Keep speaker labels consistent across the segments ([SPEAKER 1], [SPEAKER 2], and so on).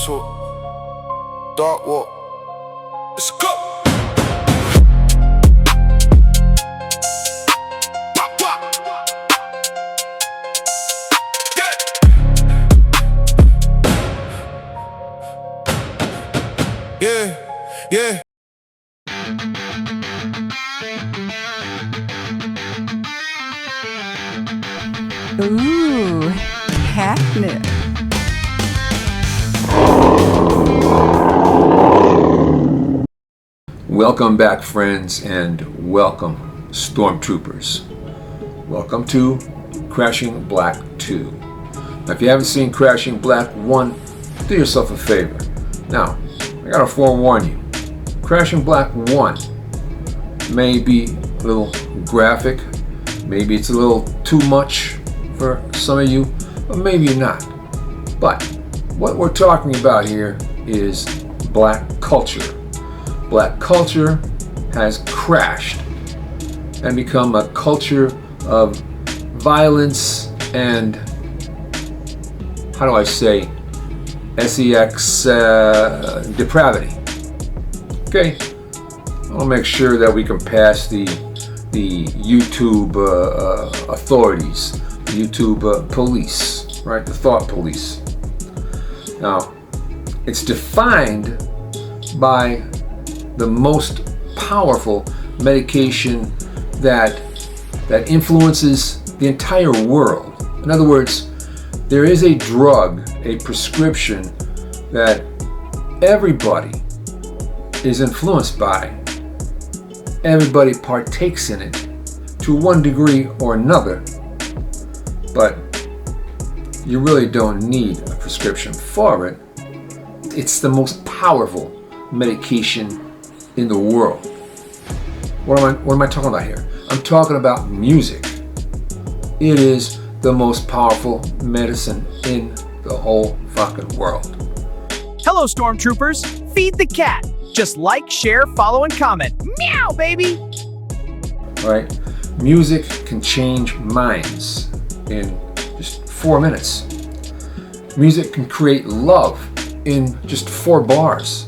[SPEAKER 1] talk, dark walk. Let's go. Yeah, yeah.
[SPEAKER 2] Ooh, catnip.
[SPEAKER 3] Welcome back, friends, and welcome, Stormtroopers. Welcome to Crashing Black 2. Now, if you haven't seen Crashing Black 1, do yourself a favor. Now, I gotta forewarn you, Crashing Black 1 may be a little graphic, maybe it's a little too much for some of you, but maybe not. But what we're talking about here is black culture. Black culture has crashed and become a culture of violence and, how do I say, sex depravity. Okay, I'll make sure that we can pass the YouTube authorities, the YouTube police, right? The thought police. Now, it's defined by the most powerful medication that influences the entire world. In other words, there is a drug, a prescription that everybody is influenced by. Everybody partakes in it to one degree or another, but you really don't need a prescription for it. It's the most powerful medication in the world. What am I talking about here? I'm talking about music. It is the most powerful medicine in the whole fucking world.
[SPEAKER 4] Hello, Stormtroopers. Feed the cat. Just like, share, follow, and comment. Meow, baby!
[SPEAKER 3] All right? Music can change minds in just 4 minutes. Music can create love in just 4 bars.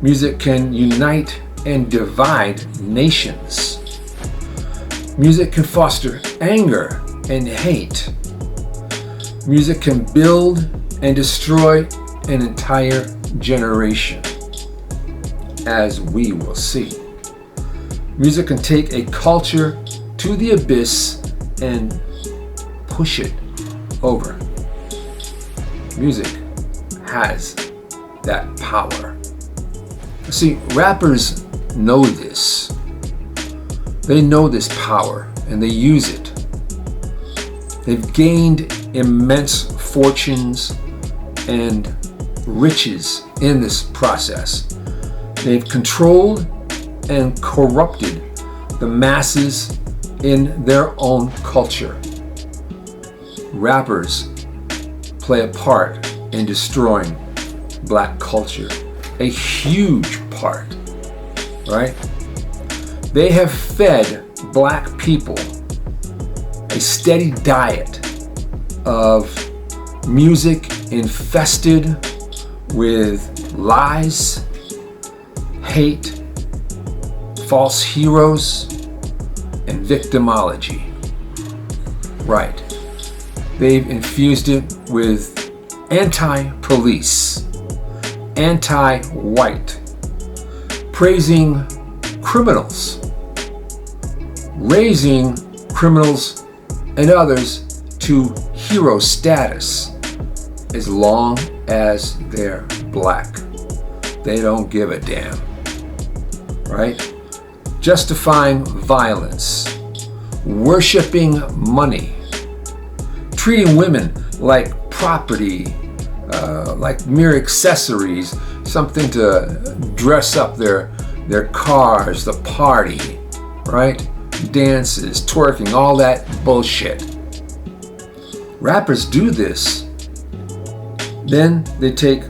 [SPEAKER 3] Music can unite and divide nations. Music can foster anger and hate. Music can build and destroy an entire generation, as we will see. Music can take a culture to the abyss and push it over. Music has that power. See, rappers know this. They know this power and they use it. They've gained immense fortunes and riches in this process. They've controlled and corrupted the masses in their own culture. Rappers play a part in destroying black culture, a huge part, right? They have fed black people a steady diet of music infested with lies, hate, false heroes, and victimology. Right. They've infused it with anti-police, anti-white, praising criminals, raising criminals and others to hero status as long as they're black. They don't give a damn. Right? Justifying violence, worshiping money, treating women like property, like mere accessories, something to dress up their cars, the party, right? Dances, twerking, all that bullshit. Rappers do this. Then they take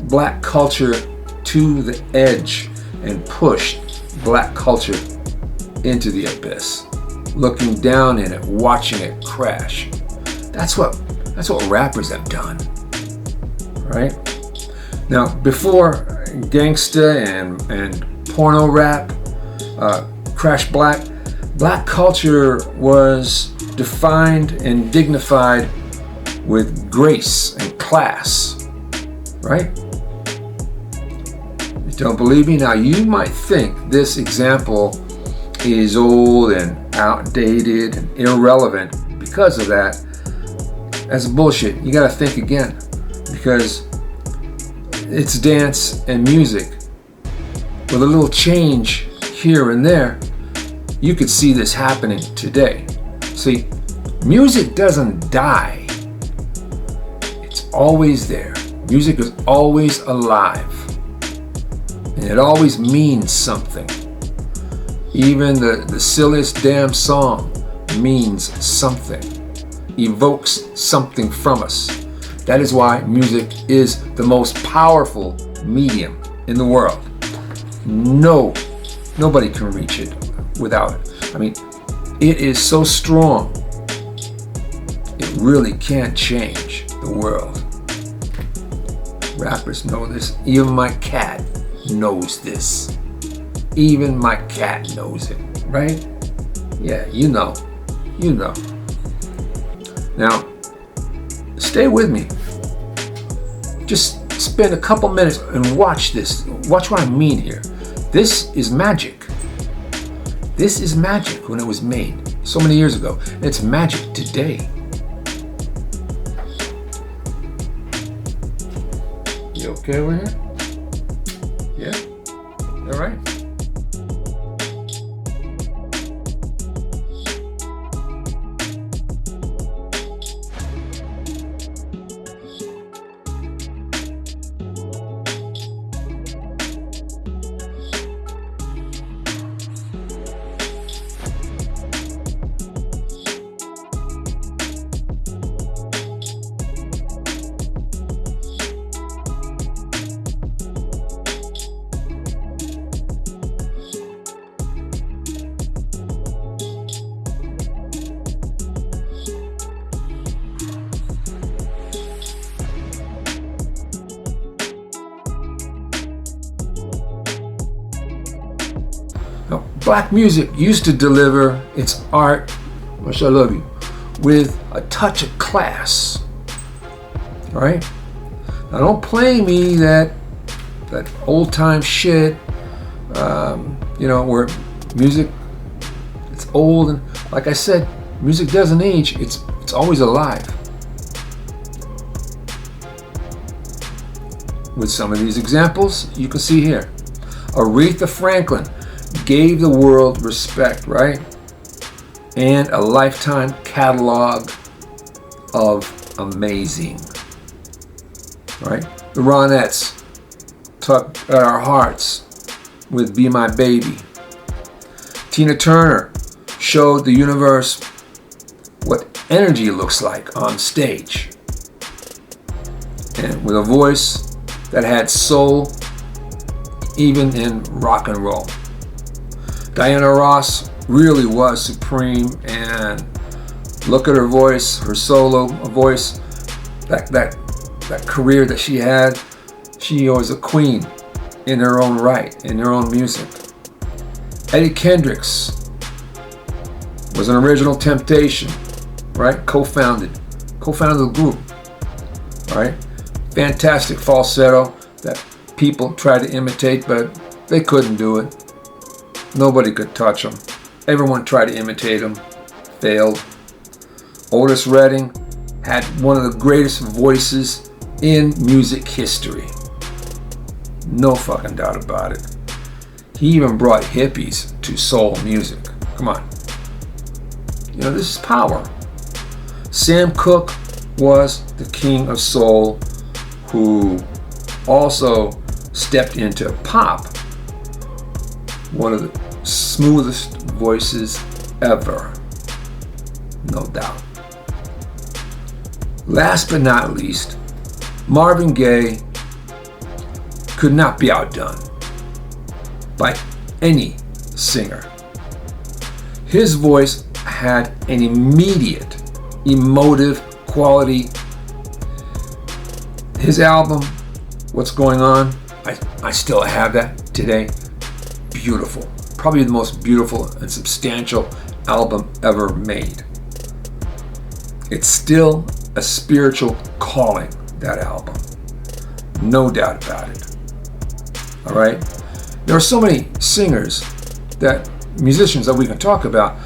[SPEAKER 3] black culture to the edge and push black culture into the abyss, looking down in it, watching it crash. That's what rappers have done, right? Now, before gangsta and porno rap, Crash Black culture was defined and dignified with grace and class, right? You don't believe me? Now, you might think this example is old and outdated and irrelevant because of that. That's bullshit. You gotta think again, because it's dance and music. With a little change here and there, you could see this happening today. See, music doesn't die. It's always there. Music is always alive. And it always means something. Even the silliest damn song means something, evokes something from us. That is why music is the most powerful medium in the world. Nobody can reach it without it. I mean, it is so strong, it really can change the world. Rappers know this. Even my cat knows this. Even my cat knows it, right? Yeah, you know. Now, stay with me. Just spend a couple minutes and watch this. Watch what I mean here. This is magic. This is magic when it was made so many years ago. And it's magic today. You okay over here? Yeah? All right? Now, black music used to deliver its art, much I love you, with a touch of class. All right? Now, don't play me that old time shit, where music, it's old, and like I said, music doesn't age. It's always alive. With some of these examples, you can see here, Aretha Franklin gave the world respect, right? And a lifetime catalog of amazing, right? The Ronettes tugged at our hearts with Be My Baby. Tina Turner showed the universe what energy looks like on stage. And with a voice that had soul even in rock and roll. Diana Ross really was supreme, and look at her voice, her solo voice, that career that she had. She was a queen in her own right, in her own music. Eddie Kendricks was an original Temptation, right? Co-founded the group, right? Fantastic falsetto that people tried to imitate, but they couldn't do it. Nobody could touch him. Everyone tried to imitate him, failed. Otis Redding had one of the greatest voices in music history. No fucking doubt about it. He even brought hippies to soul music. Come on. This is power. Sam Cooke was the king of soul, who also stepped into pop. One of the smoothest voices ever, no doubt. Last but not least, Marvin Gaye could not be outdone by any singer. His voice had an immediate, emotive quality. His album, what's going on. I still have that today. Beautiful. Probably the most beautiful and substantial album ever made. It's still a spiritual calling, that album. No doubt about it. All right? There are so many singers, musicians that we can talk about.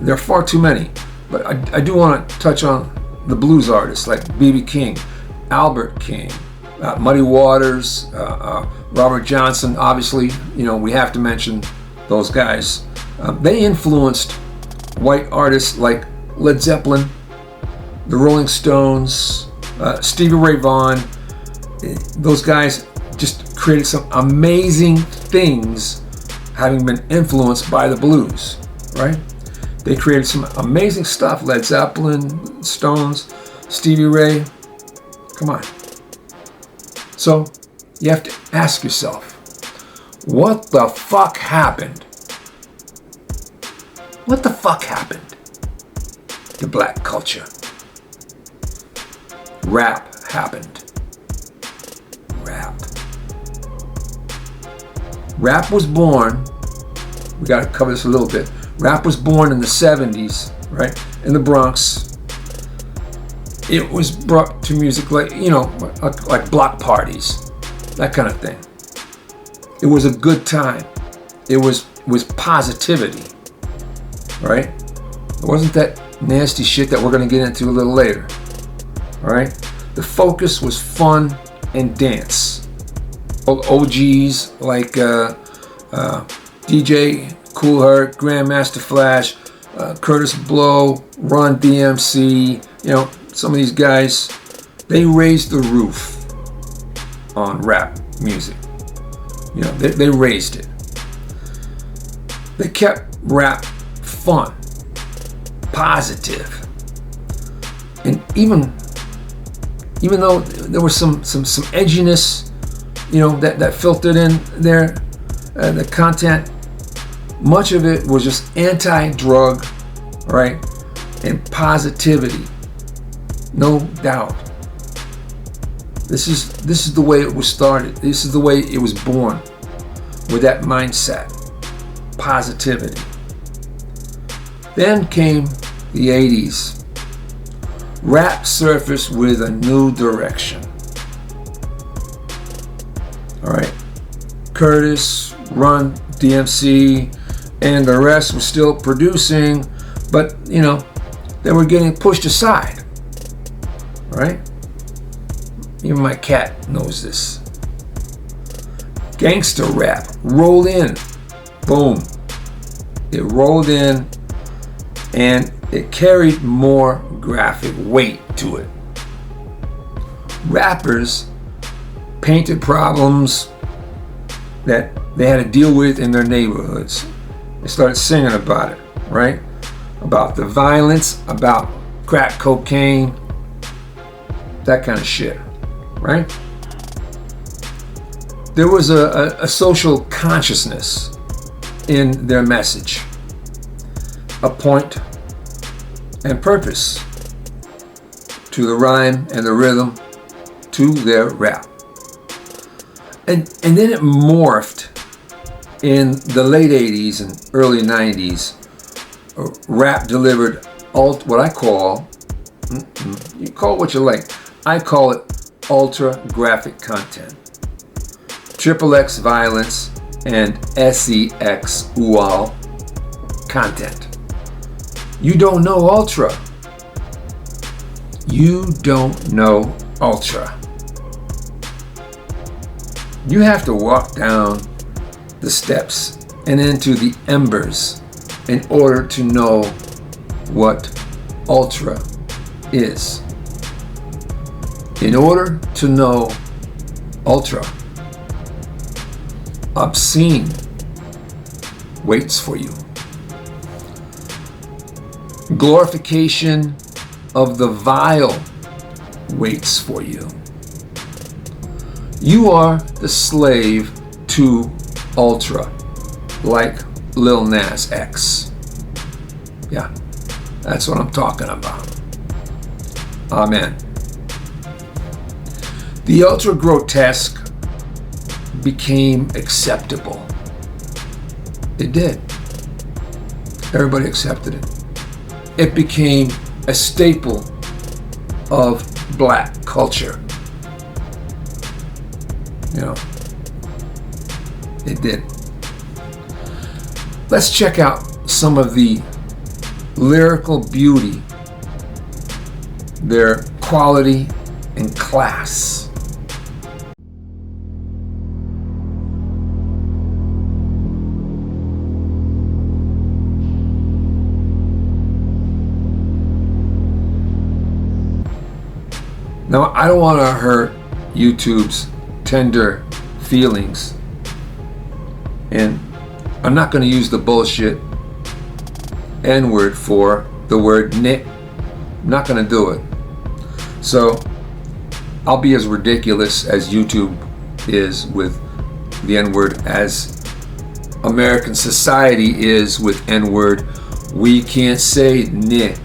[SPEAKER 3] There are far too many. But I do want to touch on the blues artists like B.B. King, Albert King, Muddy Waters, Robert Johnson. Obviously, we have to mention those guys. They influenced white artists like Led Zeppelin, the Rolling Stones, Stevie Ray Vaughan. Those guys just created some amazing things, having been influenced by the blues, right? They created some amazing stuff. Led Zeppelin, Stones, Stevie Ray. Come on. So you have to ask yourself, what the fuck happened? What the fuck happened to black culture? Rap happened. Rap was born, we got to cover this a little bit. Rap was born in the 70s, right? In the Bronx. It was brought to music like block parties, that kind of thing. It was a good time. It was positivity, right? It wasn't that nasty shit that we're going to get into a little later, all right? The focus was fun and dance. OGs like DJ Kool Herc, Grandmaster Flash, Curtis Blow, Run DMC, some of these guys, they raised the roof on rap music. They raised it. They kept rap fun, positive, and even though there was some edginess, that filtered in there, the content, much of it was just anti-drug, right, and positivity. No doubt. This is the way it was started. This is the way it was born, with that mindset, positivity. Then came the 80s. Rap surfaced with a new direction. All right, Curtis, Run, DMC, and the rest were still producing, but they were getting pushed aside. All right, even my cat knows this. Gangster rap rolled in, boom. It rolled in, and it carried more graphic weight to it. Rappers painted problems that they had to deal with in their neighborhoods. They started singing about it, right? About the violence, about crack cocaine, that kind of shit, right? There was a social consciousness in their message, a point and purpose to the rhyme and the rhythm to their rap. And then it morphed in the late 80s and early 90s. Rap delivered what I call, you call it what you like, I call it ultra graphic content. XXX violence and SEX UAL content. You don't know ultra. You don't know ultra. You have to walk down the steps and into the embers in order to know what ultra is. In order to know ultra, obscene waits for you. Glorification of the vile waits for you. You are the slave to ultra, like Lil Nas X. Yeah, that's what I'm talking about. Amen. The ultra grotesque became acceptable. It did. Everybody accepted it. It became a staple of black culture. You know, it did. Let's check out some of the lyrical beauty, their quality and class. Now, I don't want to hurt YouTube's tender feelings, and I'm not going to use the bullshit N-word for the word nit. I'm not going to do it. So I'll be as ridiculous as YouTube is with the N-word as American society is with N-word. We can't say nit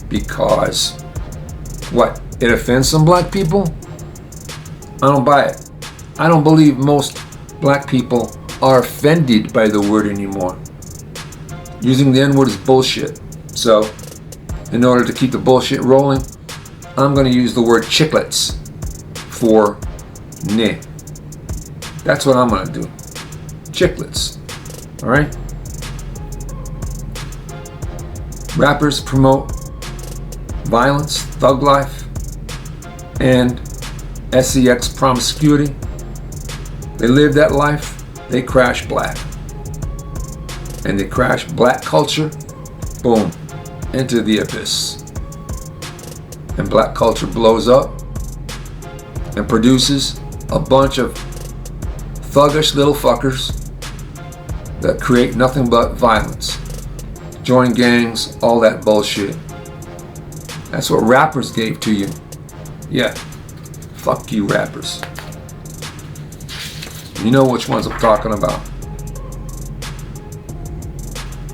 [SPEAKER 3] because what? It offends some black people? I don't buy it. I don't believe most black people are offended by the word anymore. Using the N-word is bullshit. So, in order to keep the bullshit rolling, I'm going to use the word chiclets for ne. That's what I'm going to do. Chiclets. Alright? Rappers promote violence, thug life, and sex promiscuity. They live that life, they crash black. And they crash black culture, boom, into the abyss. And black culture blows up and produces a bunch of thuggish little fuckers that create nothing but violence. Join gangs, all that bullshit. That's what rappers gave to you. Yeah, fuck you rappers. You know which ones I'm talking about.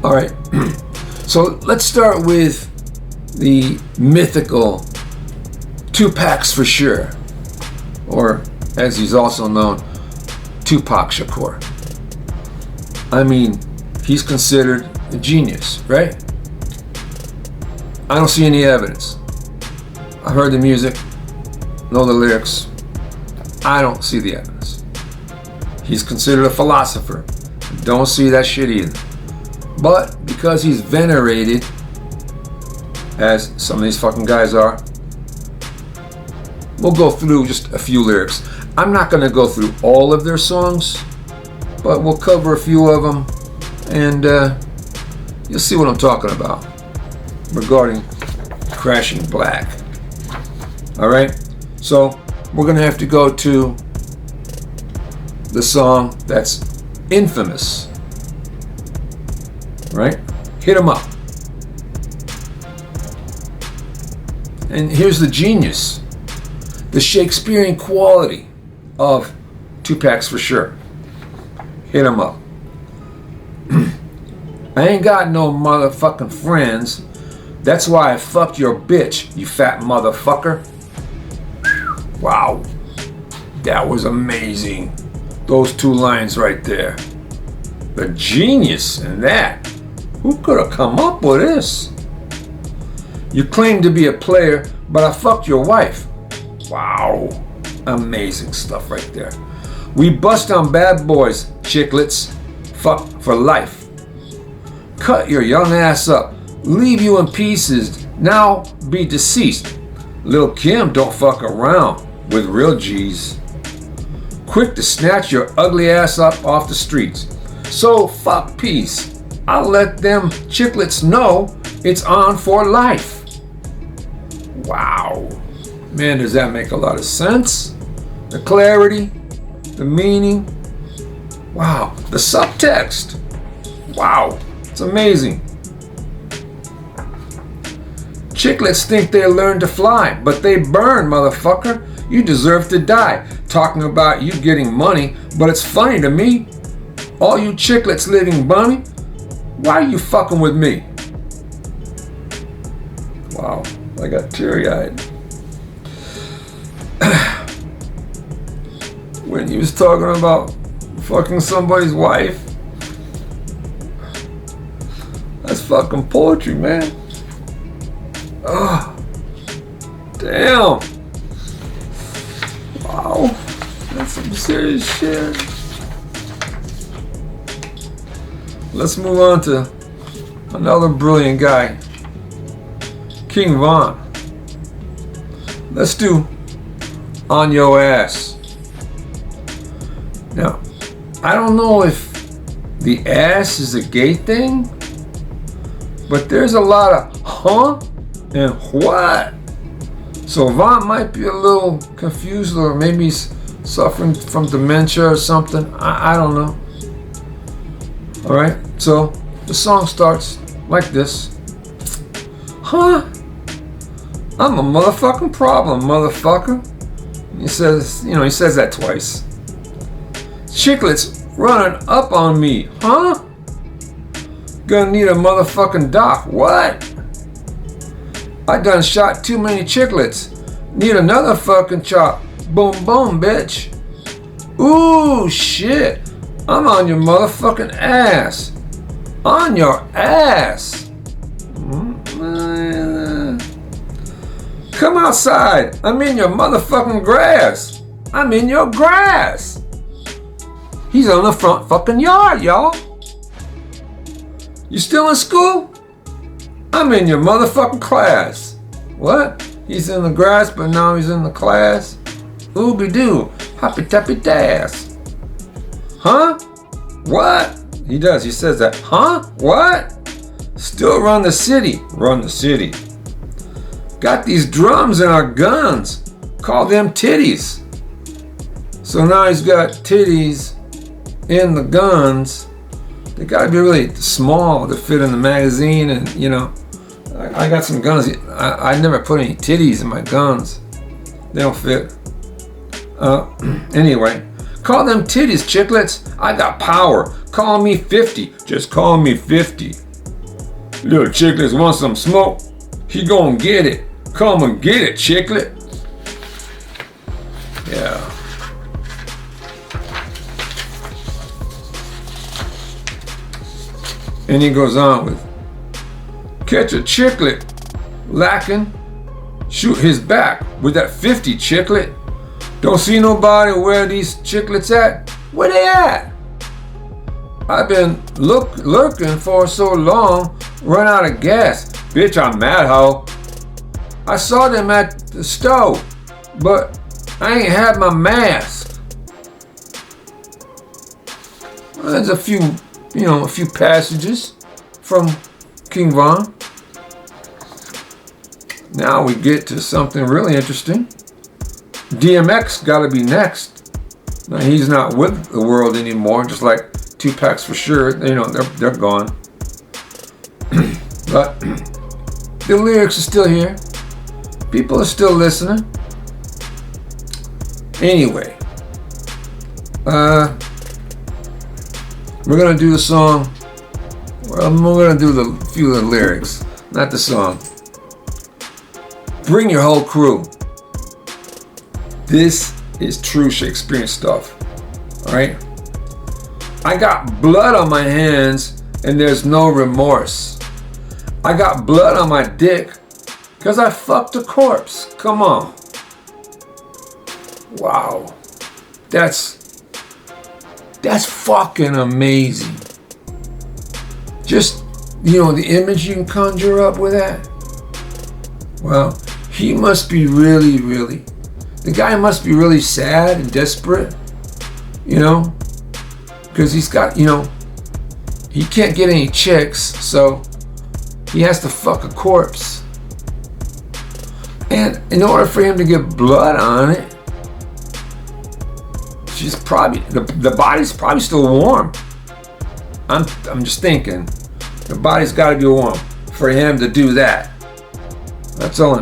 [SPEAKER 3] Alright, so let's start with the mythical Tupac for sure, or as he's also known, Tupac Shakur. I mean, he's considered a genius, right? I don't see any evidence. I heard the music, know the lyrics. I don't see the evidence. He's considered a philosopher. Don't see that shit either. But because he's venerated, as some of these fucking guys are, we'll go through just a few lyrics. I'm not going to go through all of their songs, but we'll cover a few of them, and you'll see what I'm talking about regarding Crashing Black. Alright, so we're going to have to go to the song that's infamous. Right? Hit 'em up. And here's the genius, the Shakespearean quality of Tupac's for sure. Hit 'em up. I ain't got no motherfucking friends. That's why I fucked your bitch, you fat motherfucker. Wow. That was amazing. Those two lines right there. The genius in that. Who could have come up with this? You claim to be a player, but I fucked your wife. Wow. Amazing stuff right there. We bust on bad boys, chiclets. Fuck for life. Cut your young ass up. Leave you in pieces. Now be deceased. Lil' Kim don't fuck around with real G's. Quick to snatch your ugly ass up off the streets. So fuck peace. I'll let them chiclets know it's on for life. Wow. Man, does that make a lot of sense? The clarity, the meaning. Wow. The subtext. Wow. It's amazing. Chiclets think they learn to fly, but they burn, motherfucker. You deserve to die. Talking about you getting money, but it's funny to me. All you chiclets living bunny, why are you fucking with me? Wow, I got teary-eyed. when he was talking about fucking somebody's wife. That's fucking poetry, man. Oh, damn. Wow, that's some serious shit. Let's move on to another brilliant guy, King Von. Let's do On Your Ass. Now, I don't know if the ass is a gay thing, but there's a lot of huh and what. So Von might be a little confused, or maybe he's suffering from dementia or something. I don't know. Alright, so the song starts like this. Huh? I'm a motherfucking problem, motherfucker. He says that twice. Chiclets running up on me, huh? Gonna need a motherfucking doc. What? I done shot too many chiclets. Need another fucking chop. Boom boom, bitch. Ooh, shit. I'm on your motherfucking ass. On your ass. Come outside. I'm in your motherfucking grass. I'm in your grass. He's on the front fucking yard, y'all. You still in school? I'm in your motherfucking class. What? He's in the grass, but now he's in the class? Ooby-doo. Hoppy-tappy-tass. Huh? What? He does. He says that. Huh? What? Still run the city. Run the city. Got these drums and our guns. Call them titties. So now he's got titties in the guns. They gotta be really small to fit in the magazine, and you know, I got some guns. I never put any titties in my guns. They don't fit. Anyway, call them titties, chiclets. I got power. Call me 50. Just call me 50. Little chiclets want some smoke. He gonna get it. Come and get it, chiclet. Yeah. And he goes on with, catch a chiclet lacking, shoot his back with that 50 chiclet. Don't see nobody where these chiclets at? Where they at? I've been lurking for so long, run out of gas. Bitch, I'm mad, ho. I saw them at the stove, but I ain't had my mask. Well, there's a few passages from King Von. Now we get to something really interesting. DMX gotta be next. Now he's not with the world anymore, just like Tupac's for sure. You know, they're gone. But the lyrics are still here. People are still listening. Anyway, we're gonna do the song. Well, we're gonna do the few of the lyrics, not the song. Bring your whole crew. This is true Shakespearean stuff. All right. I got blood on my hands and there's no remorse. I got blood on my dick because I fucked a corpse. Come on. Wow. That's fucking amazing. Just, the image you can conjure up with that. Well, he must be really, the guy must be really sad and desperate, because he's got, he can't get any chicks, so he has to fuck a corpse. And in order for him to get blood on it, she's probably, the body's probably still warm. I'm just thinking, the body's got to be warm for him to do that. That's all,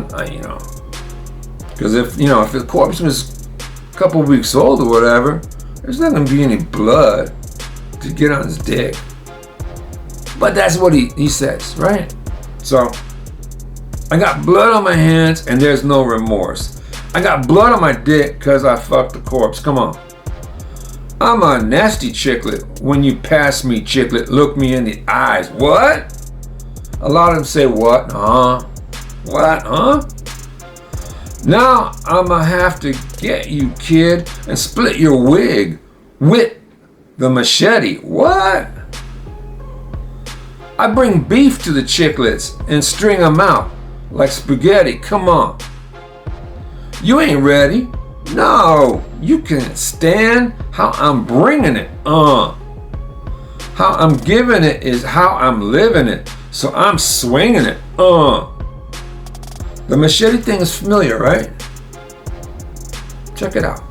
[SPEAKER 3] because if the corpse was a couple weeks old or whatever, there's not going to be any blood to get on his dick. But that's what he says, right? So, I got blood on my hands and there's no remorse. I got blood on my dick because I fucked the corpse. Come on. I'm a nasty chicklet. When you pass me, chicklet, look me in the eyes. What? A lot of them say, what? What? Now I'ma have to get you, kid, and split your wig with the machete. What? I bring beef to the chicklets and string them out like spaghetti. Come on. You ain't ready. No, you can't stand how I'm bringing it. How I'm giving it is how I'm living it. So I'm swinging it. The machete thing is familiar, right? Check it out.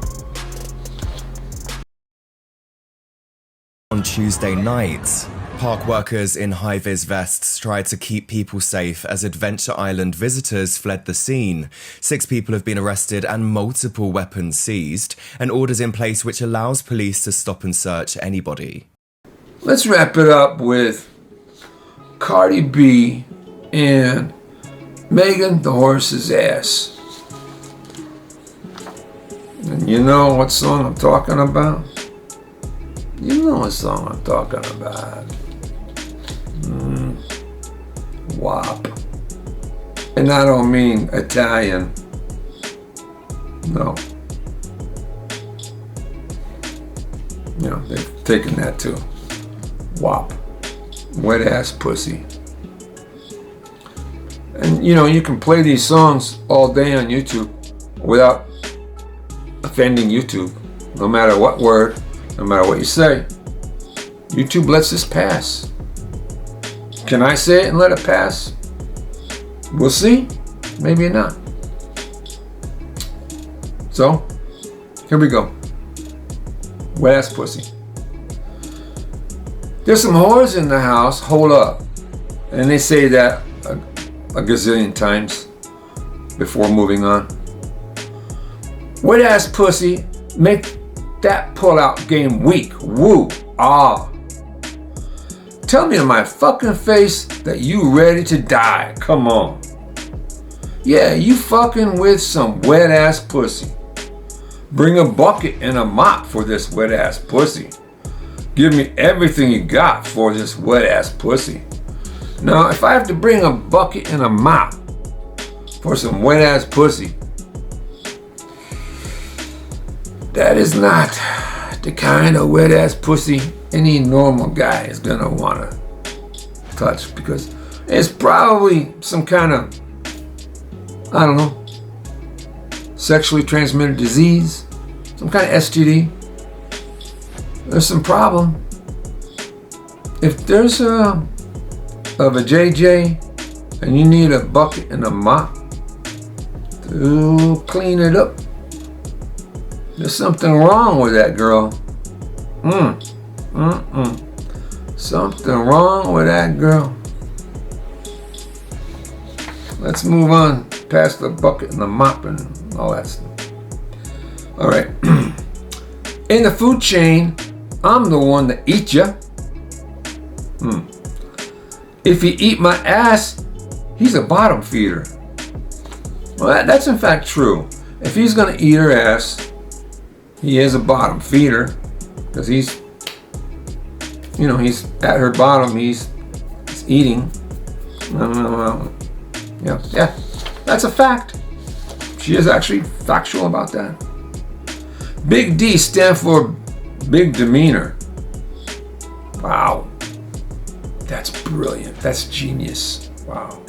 [SPEAKER 2] On Tuesday night, park workers in high-vis vests tried to keep people safe as Adventure Island visitors fled the scene. 6 people have been arrested and multiple weapons seized, and orders in place which allows police to stop and search anybody.
[SPEAKER 3] Let's wrap it up with Cardi B and Megan the Horse's ass. And you know what song I'm talking about? You know what song I'm talking about. WAP. And I don't mean Italian. No. You know, they've taken that too. WAP. Wet ass pussy. And you know, you can play these songs all day on YouTube without offending YouTube. No matter what word, no matter what you say. YouTube lets this pass. Can I say it and let it pass? We'll see. Maybe not. So, here we go. Wet ass pussy. There's some whores in the house. Hold up. And they say that a gazillion times before moving on. Wet ass pussy. Make that pull-out game weak. Woo. Ah. Tell me in my fucking face that you ready to die. Come on. Yeah, you fucking with some wet ass pussy. Bring a bucket and a mop for this wet ass pussy. Give me everything you got for this wet ass pussy. Now, if I have to bring a bucket and a mop for some wet ass pussy, that is not the kind of wet ass pussy any normal guy is gonna wanna touch, because it's probably some kind of, I don't know, sexually transmitted disease, some kind of STD. There's some problem. If there's a JJ and you need a bucket and a mop to clean it up, there's something wrong with that girl. Something wrong with that girl. Let's move on past the bucket and the mop and all that stuff. All right. In the food chain, I'm the one that eats ya. If he eat my ass, he's a bottom feeder. Well, that's in fact true. If he's gonna eat her ass, he is a bottom feeder, because he's, you know, he's at her bottom, he's eating. Yeah, that's a fact. She is actually factual about that. Big D stand for big demeanor. Wow. That's brilliant. That's genius. Wow.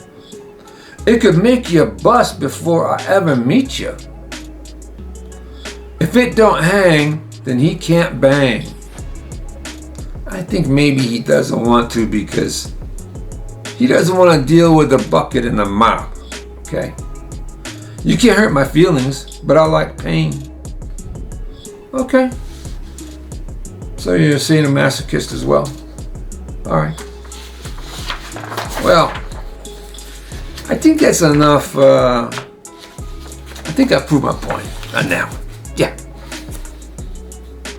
[SPEAKER 3] It could make you bust before I ever meet you. If it don't hang, then he can't bang. I think maybe he doesn't want to because he doesn't want to deal with the bucket and the mop. Okay? You can't hurt my feelings, but I like pain. Okay. So you're seeing a masochist as well. All right. Well, I think that's enough. I think I proved my point on that one. Yeah.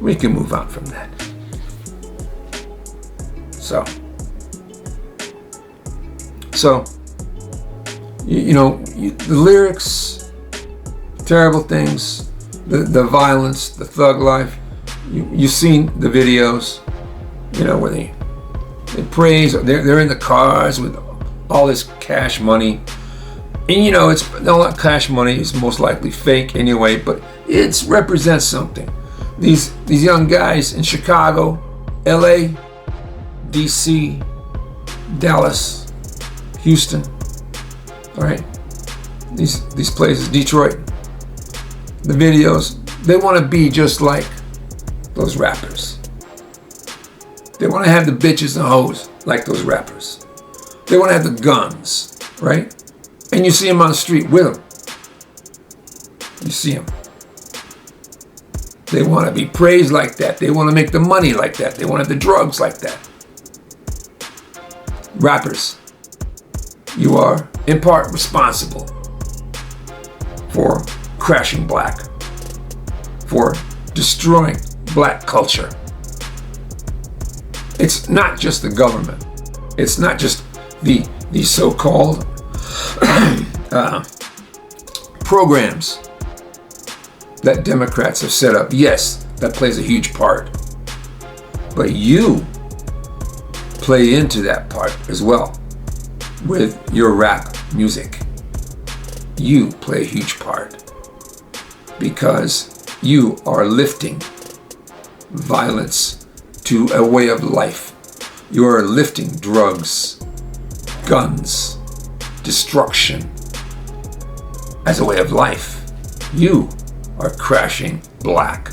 [SPEAKER 3] We can move on from that. So, you know, the lyrics, terrible things, the violence, the thug life, You've seen the videos, where they praise. They're in the cars with all this cash money, and it's all that cash money is most likely fake anyway, but it represents something. These young guys in Chicago, L.A., D.C., Dallas, Houston, all right, these places, Detroit, the videos, they want to be just like those rappers. They want to have the bitches and hoes like those rappers. They want to have the guns, right? And you see them on the street with them. You see them. They want to be praised like that. They want to make the money like that. They want to have the drugs like that. Rappers, you are in part responsible for crashing black, for destroying black culture. It's not just the government. It's not just the so-called programs that Democrats have set up. Yes, that plays a huge part. But you play into that part as well with your rap music. You play a huge part because you are lifting violence to a way of life. You are lifting drugs, guns, destruction as a way of life. You are crashing black.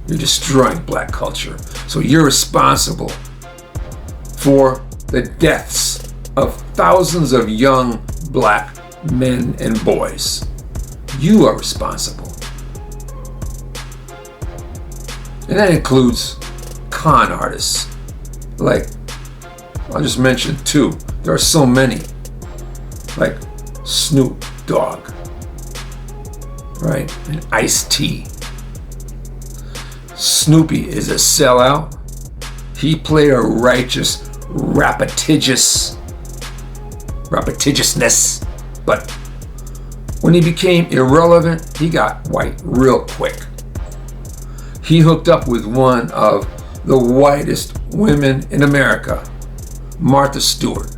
[SPEAKER 3] You're destroying black culture. So you're responsible for the deaths of thousands of young black men and boys. You are responsible. And that includes con artists. Like, I'll just mention two. There are so many. Like Snoop Dogg, right? And Ice-T. Snoopy is a sellout. He played a righteous, rapitiousness. But when he became irrelevant, he got white real quick. He hooked up with one of the whitest women in America, Martha Stewart.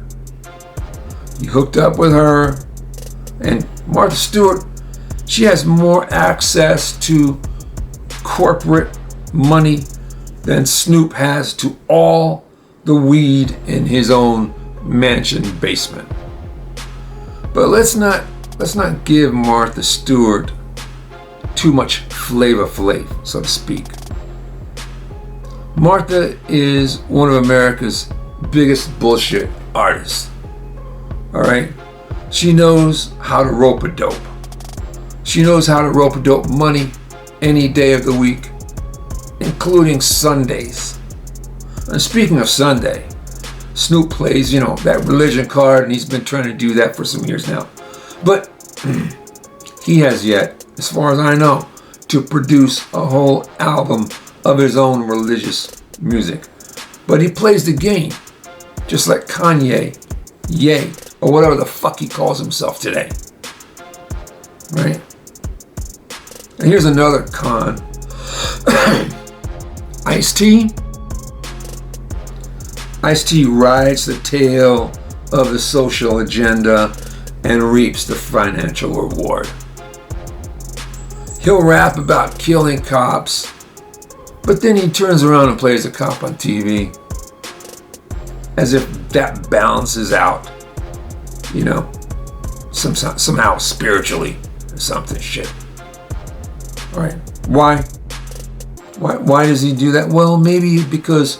[SPEAKER 3] He hooked up with her, and Martha Stewart, she has more access to corporate money than Snoop has to all the weed in his own mansion basement. But let's not give Martha Stewart too much Flavor Flav, so to speak. Martha is one of America's biggest bullshit artists. All right? She knows how to rope a dope. She knows how to rope a dope money any day of the week, including Sundays. And speaking of Sunday, Snoop plays, that religion card, and he's been trying to do that for some years now. But he has yet, as far as I know, to produce a whole album of his own religious music. But he plays the game, just like Kanye, Ye, or whatever the fuck he calls himself today. Right? And here's another con. Ice-T. Ice-T rides the tail of the social agenda and reaps the financial reward. He'll rap about killing cops, but then he turns around and plays a cop on TV as if that balances out, somehow spiritually or something shit. All right, why does he do that? Well, maybe because,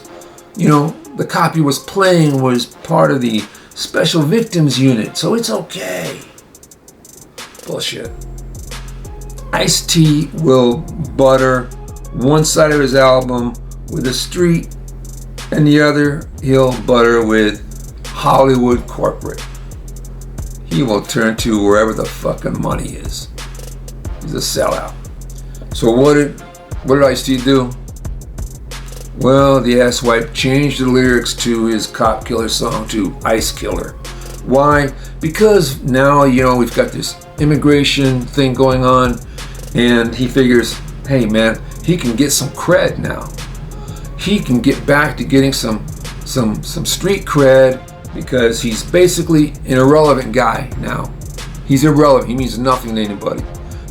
[SPEAKER 3] the cop he was playing was part of the special victims unit, so it's okay. Bullshit. Ice-T will butter one side of his album with the street, and the other he'll butter with Hollywood corporate. He will turn to wherever the fucking money is. He's a sellout. So what did Ice-T do? Well, the asswipe changed the lyrics to his cop killer song to Ice Killer. Why? Because now, we've got this immigration thing going on, and he figures, hey man, he can get some cred now. He can get back to getting some street cred because he's basically an irrelevant guy now. He's irrelevant. He means nothing to anybody.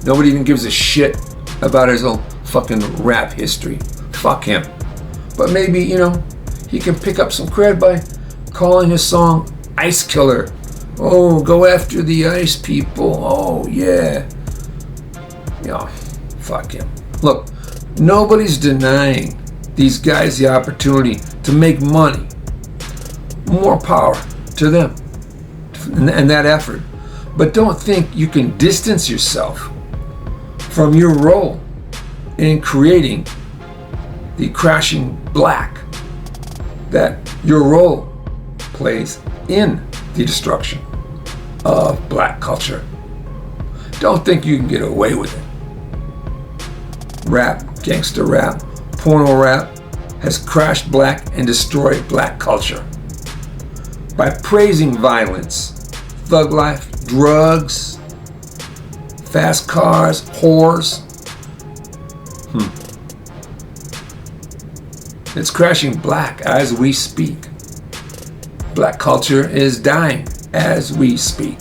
[SPEAKER 3] Nobody even gives a shit about his own fucking rap history. Fuck him. But maybe, he can pick up some cred by calling his song Ice Killer. Oh, go after the ice people. Oh, yeah. Fuck him. Look, nobody's denying these guys the opportunity to make money. More power to them and that effort. But don't think you can distance yourself from your role in creating the crashing black that your role plays in the destruction of black culture. Don't think you can get away with it. Rap, gangster rap, porno rap has crashed black and destroyed black culture by praising violence, thug life, drugs, fast cars, whores. It's crashing black as we speak. Black culture is dying as we speak.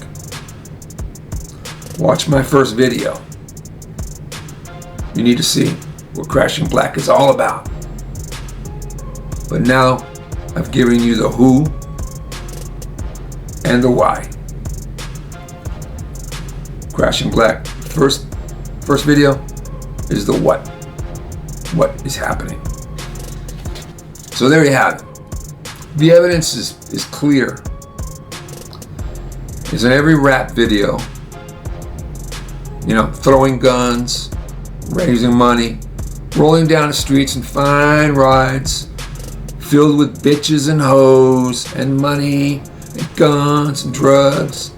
[SPEAKER 3] Watch my first video. You need to see what crashing black is all about. But now I've given you the who and the why. Crashing black. First video is the what. What is happening? So there you have it. The evidence is clear. It's in every rap video. Throwing guns, raising money, rolling down the streets in fine rides, filled with bitches and hoes and money and guns and drugs.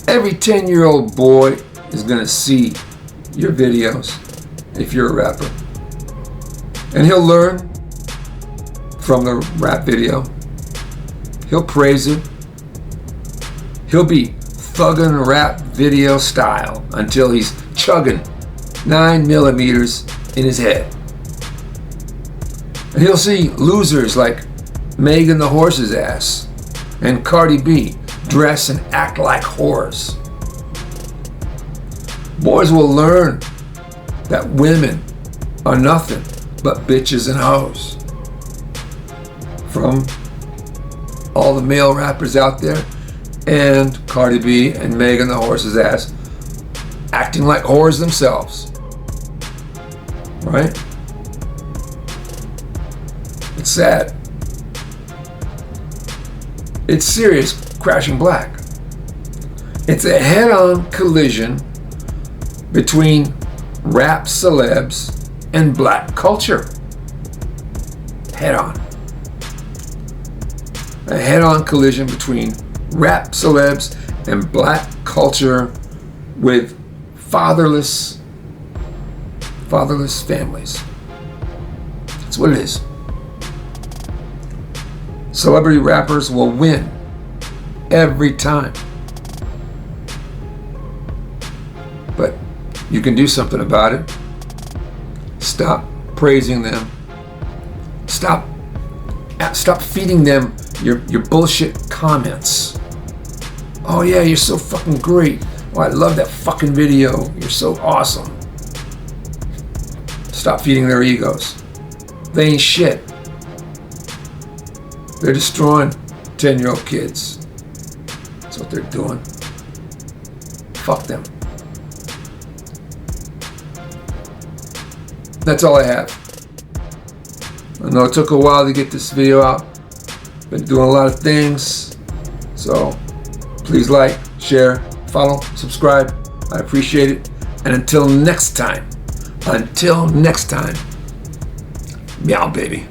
[SPEAKER 3] Every 10-year-old boy is gonna see your videos if you're a rapper. And he'll learn from the rap video. He'll praise it. He'll be thugging rap video style until he's chugging 9mm in his head. And he'll see losers like Megan the Horse's ass and Cardi B dress and act like whores. Boys will learn that women are nothing but bitches and hoes. From all the male rappers out there and Cardi B and Megan the Horse's ass acting like whores themselves. Right? It's sad. It's serious crashing black. It's a head-on collision between rap celebs and black culture. Head-on. A head-on collision between rap celebs and black culture with fatherless families. That's what it is. Celebrity rappers will win every time. But you can do something about it. Stop praising them. Stop feeding them your bullshit comments. Oh yeah, you're so fucking great. Oh, I love that fucking video. You're so awesome. Stop feeding their egos. They ain't shit. They're destroying 10-year-old kids. That's what they're doing. Fuck them. That's all I have. I know it took a while to get this video out. Been doing a lot of things. So please like, share, follow, subscribe. I appreciate it. And until next time, meow baby.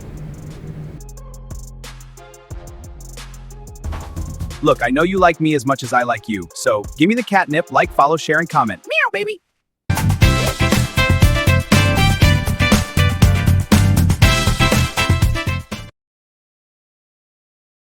[SPEAKER 4] Look, I know you like me as much as I like you, so give me the catnip, like, follow, share, and comment. Meow, baby!